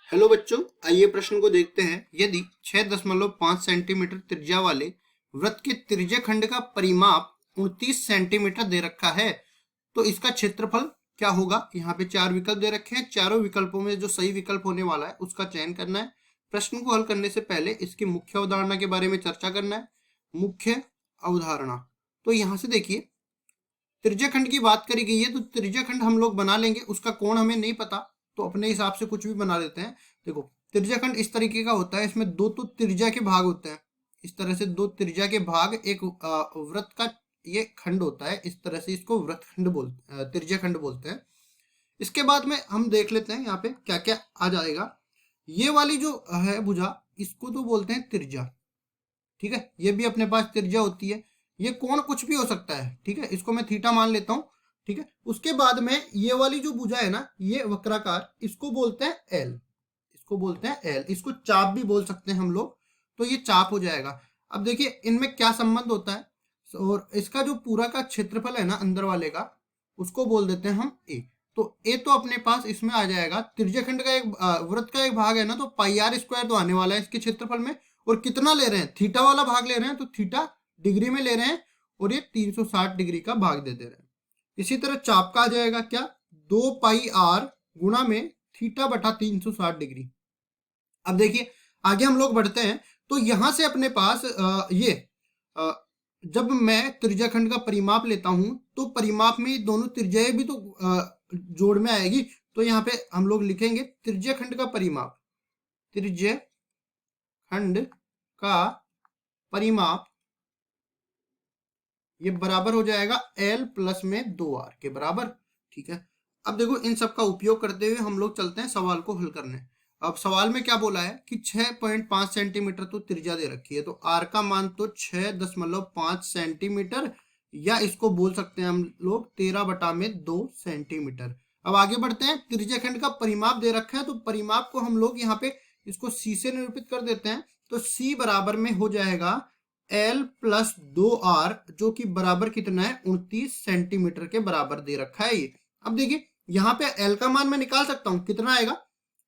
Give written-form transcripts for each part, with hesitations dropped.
Hello बच्चों, आइए प्रश्न को देखते हैं। यदि 6.5 सेंटीमीटर त्रिज्या वाले वृत्त के त्रिज्य खंड का परिमाप 29 सेंटीमीटर दे रखा है तो इसका क्षेत्रफल क्या होगा। यहाँ पे चार विकल्प दे रखे हैं। चारों विकल्पों में जो सही विकल्प होने वाला है उसका चयन करना है। प्रश्न को हल करने से पहले इसकी मुख्य अवधारणा के बारे में चर्चा करना है। मुख्य अवधारणा, तो यहाँ से देखिए, त्रिज्य खंड की बात करी गई है तो त्रिज्य खंड हम लोग बना लेंगे। उसका कोण हमें नहीं पता तो अपने हिसाब से कुछ भी बना लेते हैं। देखो, त्रिज्या खंड इस तरीके का होता है, इसमें दो तो त्रिज्या के भाग होते हैं। इस तरह से दो त्रिज्या के भाग एक वृत्त का ये खंड होता है। इस तरह से इसको वृत्त खंड त्रिज्या खंड बोलते हैं। इसके बाद में हम देख लेते हैं यहाँ पे क्या क्या आ जाएगा। ये वाली जो है भुजा, इसको तो बोलते हैं त्रिज्या। ठीक है, ये भी अपने पास त्रिज्या होती है। ये कोण कुछ भी हो सकता है। ठीक है, इसको मैं थीटा मान लेता हूँ। ठीक है, उसके बाद में ये वाली जो भुजा है ना, ये वक्राकार, इसको बोलते हैं एल। इसको बोलते हैं एल। इसको चाप भी बोल सकते हैं हम लोग, तो ये चाप हो जाएगा। अब देखिए इनमें क्या संबंध होता है, और इसका जो पूरा का क्षेत्रफल है ना अंदर वाले का, उसको बोल देते हैं हम ए। तो ए तो अपने पास इसमें आ जाएगा, त्रिज्यखंड का एक वृत्त का एक भाग है ना, तो पाई आर स्क्वायर तो आने वाला है इसके क्षेत्रफल में। और कितना ले रहे हैं, थीटा वाला भाग ले रहे हैं, तो थीटा डिग्री में ले रहे हैं और ये 360 डिग्री का भाग दे रहे हैं। इसी तरह चाप का आ जाएगा क्या, 2 पाई आर गुणा में थीटा बटा 360 डिग्री। अब देखिए आगे हम लोग बढ़ते हैं, तो यहां से अपने पास जब मैं त्रिज्याखंड का परिमाप लेता हूं तो परिमाप में दोनों त्रिज्याएं भी तो जोड़ में आएगी। तो यहाँ पे हम लोग लिखेंगे त्रिज्याखंड का परिमाप। त्रिज्याखंड का परिमाप ये बराबर हो जाएगा L प्लस में 2R के बराबर। ठीक है, अब देखो इन सब का उपयोग करते हुए हम लोग चलते हैं सवाल को हल करने। अब सवाल में क्या बोला है कि 6.5 सेंटीमीटर तो त्रिज्या दे रखी है, तो R का मान तो 6.5 सेंटीमीटर, या इसको बोल सकते हैं हम लोग 13/2 सेंटीमीटर। अब आगे बढ़ते हैं, त्रिज्याखंड का परिमाप दे रखा है तो परिमाप को हम लोग यहाँ पे इसको C से निरूपित कर देते हैं। तो C बराबर में हो जाएगा L प्लस 2R, जो कि बराबर कितना है 29 सेंटीमीटर के बराबर दे रखा है ये। अब देखिए यहाँ पे L का मान मैं निकाल सकता हूं, कितना आएगा,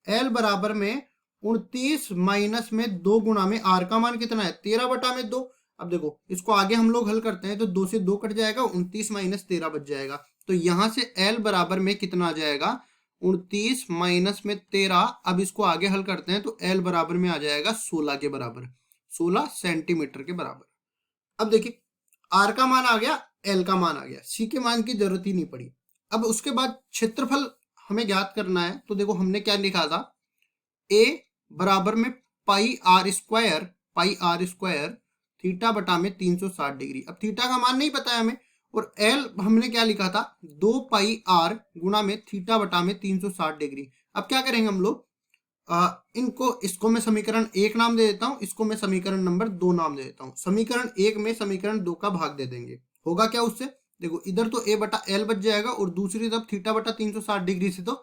L बराबर में 29 माइनस में 2 गुणा में R का मान कितना है 13/2। अब देखो इसको आगे हम लोग हल करते हैं तो 2 से 2 कट जाएगा, 29 माइनस 13 बच जाएगा। तो यहां से L बराबर में कितना आ जाएगा 29 माइनस में 13। अब इसको आगे हल करते हैं तो L बराबर में आ जाएगा 16 के बराबर, 16 सेंटीमीटर के बराबर। अब देखिए R का मान आ गया, L का मान आ गया, C के मान की जरूरत ही नहीं पड़ी। अब उसके बाद क्षेत्रफल हमें ज्ञात करना है। तो देखो हमने क्या लिखा था, A बराबर में पाई आर स्क्वायर थीटा बटा में 360 डिग्री। अब थीटा का मान नहीं पता है हमें, और L हमने क्या लिखा था 2 पाई आर गुणा में थीटा बटा में 360 डिग्री। अब क्या करेंगे हम लोग, इसको मैं समीकरण 1 नाम दे देता हूं, इसको मैं समीकरण नंबर 2 नाम दे देता हूं। समीकरण 1 में समीकरण 2 का भाग दे देंगे। होगा क्या उससे, देखो इधर तो A बटा L बच जाएगा और दूसरी तरफ थीटा बटा 360 डिग्री से तो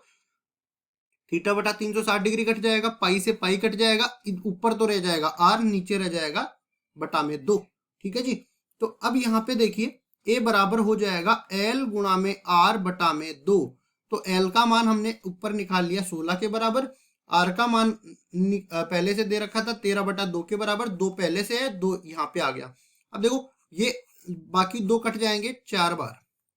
थीटा बटा 360 डिग्री कट जाएगा, पाई से पाई कट जाएगा, ऊपर तो रह जाएगा R, नीचे रह जाएगा बटा में 2। ठीक है जी, तो अब यहाँ पे देखिए A बराबर हो जाएगा L गुणा में R बटा में 2। तो L का मान हमने ऊपर निकाल लिया 16 के बराबर, R का मान पहले से दे रखा था 13/2 के बराबर, 2 पहले से है, 2 यहाँ पे आ गया। अब देखो ये बाकी 2 कट जाएंगे 4 बार।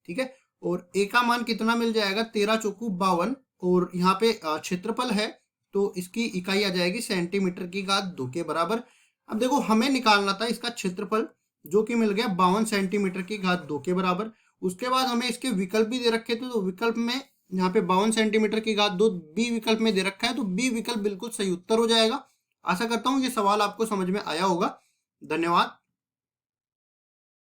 ठीक है, और A का मान कितना मिल जाएगा 13 चौकू 52, और यहाँ पे क्षेत्रफल है तो इसकी इकाई आ जाएगी सेंटीमीटर की घात 2 के बराबर। अब देखो हमें निकालना था इसका क्षेत्रफल, जो कि मिल गया 52 सेंटीमीटर की घात 2 के बराबर। उसके बाद हमें इसके विकल्प भी दे रखे थे, तो विकल्प में यहाँ पे 52 सेंटीमीटर की घात 2 बी विकल्प में दे रखा है, तो बी विकल्प बिल्कुल सही उत्तर हो जाएगा। आशा करता हूँ ये सवाल आपको समझ में आया होगा। धन्यवाद।